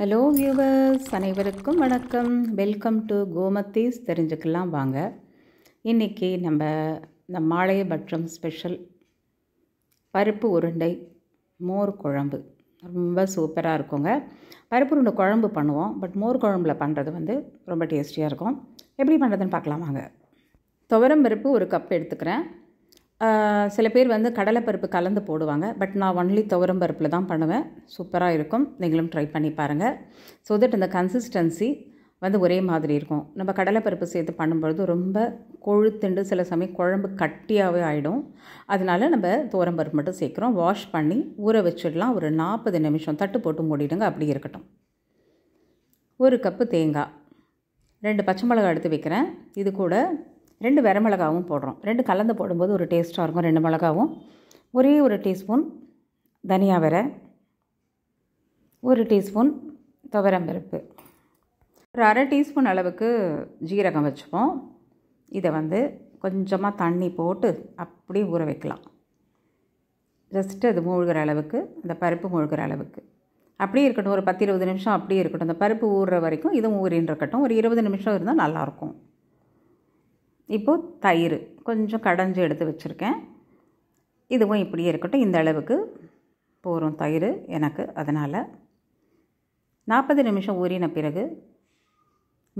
Hello viewers, அனைவருக்கும் வணக்கம். Welcome to Gomathi's. தெரிஞ்சுக்கலாம் வாங்க. இன்றைக்கி நம்ம இந்த மாலையபட்சம் ஸ்பெஷல் பருப்பு உருண்டை மோர் குழம்பு ரொம்ப சூப்பராக இருக்குங்க. பருப்பு உருண்டை குழம்பு பண்ணுவோம், பட் மோர் குழம்புல பண்ணுறது ரொம்ப டேஸ்டியாக இருக்கும். எப்படி பண்ணுறதுன்னு பார்க்கலாம் வாங்க. துவரம் பருப்பு 1 கப் எடுத்துக்கிறேன். சில பேர் கடலைப்பருப்பு கலந்து போடுவாங்க, பட் நான் ஒன்லி துவரம் பருப்பில் தான் பண்ணுவேன். சூப்பராக இருக்கும். நீங்களும் ட்ரை பண்ணி பாருங்கள். ஸோ தட் இந்த கன்சிஸ்டன்சி ஒரே மாதிரி இருக்கும். நம்ம கடலைப்பருப்பு சேர்த்து பண்ணும்பொழுது ரொம்ப கொழுத்துண்டு சில சமயம் குழம்பு கட்டியாகவே ஆகிடும். அதனால நம்ம துவரம் பருப்பு மட்டும் சேர்க்குறோம். வாஷ் பண்ணி ஊற வச்சிடலாம். ஒரு 40 நிமிஷம் தட்டு போட்டு மூடிடுங்க. அப்படி இருக்கட்டும். 1 கப்பு தேங்காய், 2 பச்சை மிளகாய் எடுத்து வைக்கிறேன். இது கூட 2 வரமிளகாவும் போடுறோம். 2 கலந்து போடும்போது ஒரு டேஸ்ட்டாக இருக்கும். 2 மிளகாவும், ஒரே 1 டீஸ்பூன் தனியா வரை, 1 டீஸ்பூன் துவரம்பருப்பு, ஒரு அரை டீஸ்பூன் அளவுக்கு ஜீரகம் வச்சுப்போம். இதை கொஞ்சமாக தண்ணி போட்டு அப்படியே ஊற வைக்கலாம். ஜஸ்ட்டு அது மூழ்கிற அளவுக்கு, அந்த பருப்பு மூழ்கிற அளவுக்கு அப்படியே இருக்கட்டும். ஒரு 10-20 நிமிஷம் அப்படியே இருக்கட்டும். அந்த பருப்பு ஊறுற வரைக்கும் இதுவும் ஊறின்னு இருக்கட்டும். ஒரு 20 நிமிஷம் இருந்தால் நல்லாயிருக்கும். இப்போது தயிர் கொஞ்சம் கடைஞ்சி எடுத்து வச்சுருக்கேன். இதுவும் இப்படியே இருக்கட்டும். இந்த அளவுக்கு போகிறோம் தயிர் எனக்கு. அதனால் 40 நிமிஷம் ஊறின பிறகு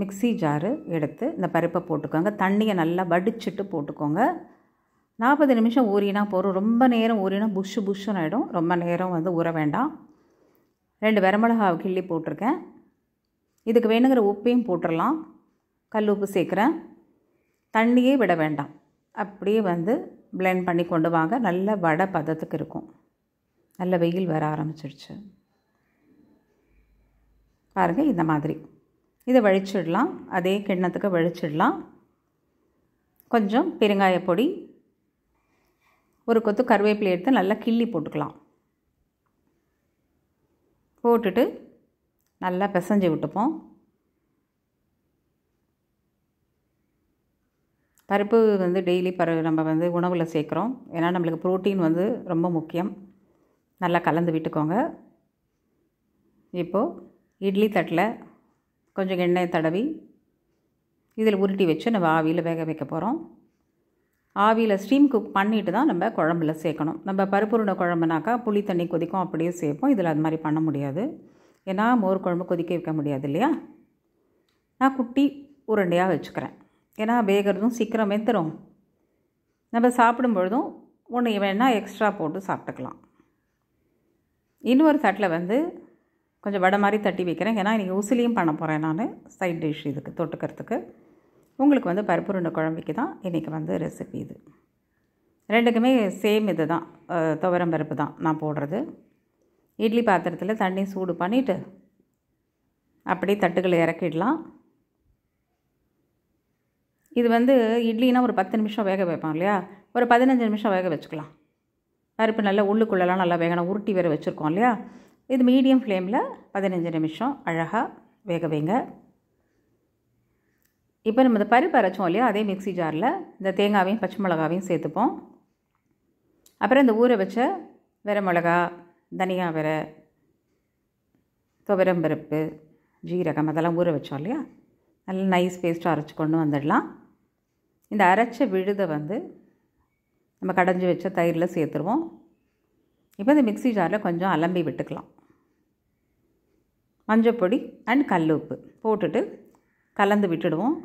மிக்ஸி ஜாரு எடுத்து இந்த பருப்பை போட்டுக்கோங்க. தண்ணியை நல்லா வடிச்சிட்டு போட்டுக்கோங்க. 40 நிமிஷம் ஊறினா போகிறோம். ரொம்ப நேரம் ஊறினா புஷ்ஷுன்னு ஆகிடும். ரொம்ப நேரம் ஊற வேண்டாம். 2 வரமிளகாய் கிள்ளி போட்டிருக்கேன். இதுக்கு வேணுங்கிற உப்பையும் போட்டுடலாம். கல் உப்பு சேர்க்குறேன். தண்ணியே விட வேண்டாம். அப்படியே பிளெண்ட் பண்ணி கொண்டு வாங்க. நல்ல வடை பதத்துக்கு இருக்கும். நல்ல வெயில் வர ஆரம்பிச்சிடுச்சு பாருங்கள். இந்த மாதிரி இதை வழிச்சிடலாம். அதே கிண்ணத்துக்கு வழிச்சிடலாம். கொஞ்சம் பெருங்காய பொடி, 1 கொத்து கருவேப்பிலை எடுத்து நல்லா கிள்ளி போட்டுக்கலாம். போட்டுட்டு நல்லா பிசைஞ்சு விட்டுப்போம். பருப்பு டெய்லி நம்ம உணவில் சேர்க்குறோம். ஏன்னா நம்மளுக்கு ப்ரோட்டீன் ரொம்ப முக்கியம். நல்லா கலந்து விட்டுக்கோங்க. இப்போது இட்லி தட்டில் கொஞ்சம் எண்ணெய் தடவி இதில் உருட்டி வச்சு நம்ம ஆவியில் வேக வைக்க போகிறோம். ஆவியில் ஸ்டீம் குக் பண்ணிவிட்டு தான் நம்ம குழம்புல சேர்க்கணும். நம்ம பருப்பு உருண்டை குழம்புனாக்கா புளி தண்ணி கொதிக்கும், அப்படியே சேர்ப்போம். இதில் அது மாதிரி பண்ண முடியாது. ஏன்னா மோர் குழம்பு கொதிக்க வைக்க முடியாது இல்லையா. நான் குட்டி உருண்டையாக வச்சுக்கிறேன். ஏன்னா வேகிறதும் சீக்கிரம் வெந்துடும். நம்ம சாப்பிடும்பொழுதும் ஒன்று வேணால் எக்ஸ்ட்ரா போட்டு சாப்பிட்டுக்கலாம். இன்னொரு தட்டில் கொஞ்சம் வடை மாதிரி தட்டி வைக்கிறேன். ஏன்னா இன்றைக்கி உசிலியும் பண்ண போகிறேன் நான். சைட் டிஷ் இதுக்கு தொட்டுக்கிறதுக்கு. உங்களுக்கு பருப்பு உருண்டை குழம்புக்கு தான் இன்றைக்கி ரெசிபி இது. ரெண்டுக்குமே சேம் இது தான், துவரம் பருப்பு தான் நான் போடுறது. இட்லி பாத்திரத்தில் தண்ணி சூடு பண்ணிவிட்டு அப்படியே தட்டுகளை இறக்கிடலாம். இது இட்லினா ஒரு 10 நிமிஷம் வேக வைப்போம் இல்லையா, ஒரு 15 நிமிஷம் வேக வச்சுக்கலாம். பருப்பு நல்லா உள்ளுக்குள்ளெல்லாம் நல்லா வேகணும். உருட்டி வேறு வச்சுருக்கோம் இல்லையா. இது மீடியம் ஃப்ளேமில் 15 நிமிஷம் அழகாக வேக வைங்க. இப்போ நம்ம இந்த பருப்பு அரைச்சோம் இல்லையா, அதே மிக்ஸி ஜாரில் இந்த தேங்காவையும் பச்சை மிளகாவையும் சேர்த்துப்போம். அப்புறம் இந்த ஊற வச்ச வரமிளகா, தனியா வரை, துவரம்பருப்பு, ஜீரகம் அதெல்லாம் ஊற வச்சோம் இல்லையா, நல்லா நைஸ் பேஸ்ட்டாக அரைச்சி கொண்டு வந்துடலாம். இந்த அரைச்ச விழுதை நம்ம கடைஞ்சி வச்ச தயிரில் சேர்த்துருவோம். இப்போ இந்த மிக்ஸி ஜாரில் கொஞ்சம் அலம்பி விட்டுக்கலாம். மஞ்சப்பொடி அண்ட் கல் உப்பு போட்டுட்டு கலந்து விட்டுடுவோம்.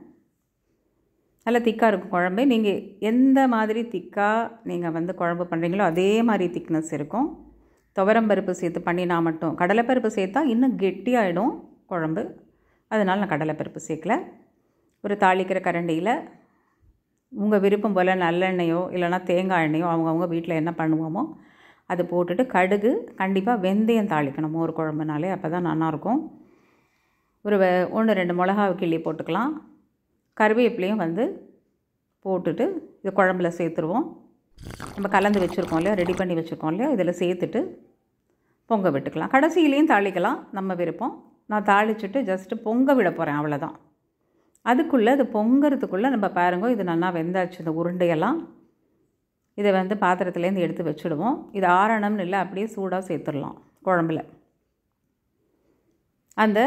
நல்லா திக்காக இருக்கும் குழம்பு. நீங்கள் எந்த மாதிரி திக்காக நீங்கள் குழம்பு பண்ணுறீங்களோ அதே மாதிரி திக்னஸ் இருக்கும். துவரம்பருப்பு சேர்த்து பண்ணினா மட்டும், கடலைப்பருப்பு சேர்த்தா இன்னும் கெட்டியாகிடும் குழம்பு. அதனால் நான் கடலைப்பருப்பு சேர்க்கல. ஒரு தாளிக்கிற கரண்டியில் உங்கள் விருப்பம் போல் நல்லெண்ணெயோ இல்லைனா தேங்காய் எண்ணெயோ அவங்கவுங்க வீட்டில் என்ன பண்ணுவோமோ அது போட்டுட்டு, கடுகு, கண்டிப்பாக வெந்தயம் தாளிக்கணும் மோர் குழம்புனாலே, அப்போ தான் நல்லாயிருக்கும். ஒரு 1-2 மிளகாவை கிள்ளி போட்டுக்கலாம். கருவேப்பிலையும் போட்டுட்டு இது குழம்புல சேர்த்துருவோம். நம்ம கலந்து வச்சுருக்கோம் இல்லையா, ரெடி பண்ணி வச்சுருக்கோம் இல்லையா, இதில் சேர்த்துட்டு பொங்க விட்டுக்கலாம். கடைசியிலையும் தாளிக்கலாம், நம்ம விருப்பம். நான் தாளிச்சுட்டு ஜஸ்ட்டு பொங்க விட போகிறேன், அவ்வளோதான். அதுக்குள்ளே அது பொங்கிறதுக்குள்ளே நம்ம பாருங்க, இது நல்லா வெந்தாச்சு. இந்த உருண்டையெல்லாம் இதை பாத்திரத்துலேருந்து எடுத்து வச்சுடுவோம். இது ஆறணும்னு இல்லை, அப்படியே சூடாக சேர்த்துடலாம் குழம்புல. அந்த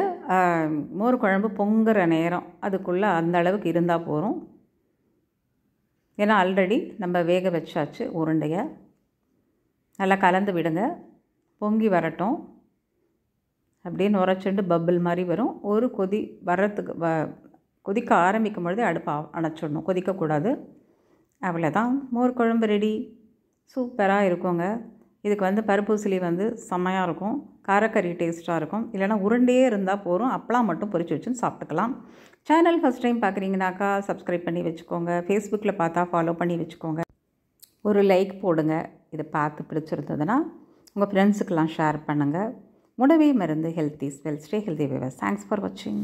மோர் குழம்பு பொங்குற நேரம் அதுக்குள்ளே அந்த அளவுக்கு இருந்தால் போதும். ஏன்னா ஆல்ரெடி நம்ம வேக வச்சாச்சு உருண்டையை. நல்லா கலந்து விடுங்க. பொங்கி வரட்டும். அப்படியே நுரைச்சுண்டு பப்பிள் மாதிரி வரும். ஒரு கொதி வர்றதுக்கு கொதிக்க ஆரம்பிக்கும் பொழுது அடுப்பை அணைச்சிடணும், கொதிக்கக்கூடாது. அவ்வளோதான், மோர் குழம்பு ரெடி. சூப்பராக இருக்குங்க. இதுக்கு பருப்பூசிலி செம்மையாக இருக்கும். காரக்கறி டேஸ்ட்டாக இருக்கும். இல்லைனா உருண்டையே இருந்தால் போதும். அப்பளம் மட்டும் பொரிச்சு வச்சுன்னு சாப்பிட்டுக்கலாம். சேனல் ஃபஸ்ட் டைம் பார்க்குறீங்கனாக்கா சப்ஸ்கிரைப் பண்ணி வச்சுக்கோங்க. ஃபேஸ்புக்கில் பார்த்தா ஃபாலோ பண்ணி வச்சுக்கோங்க. ஒரு லைக் போடுங்க. இதை பார்த்து பிடிச்சிருந்ததுன்னா உங்கள் ஃப்ரெண்ட்ஸுக்கெல்லாம் ஷேர் பண்ணுங்கள். உணவே மருந்து. Health is well. Stay healthy viewers. Thanks for வாட்சிங்.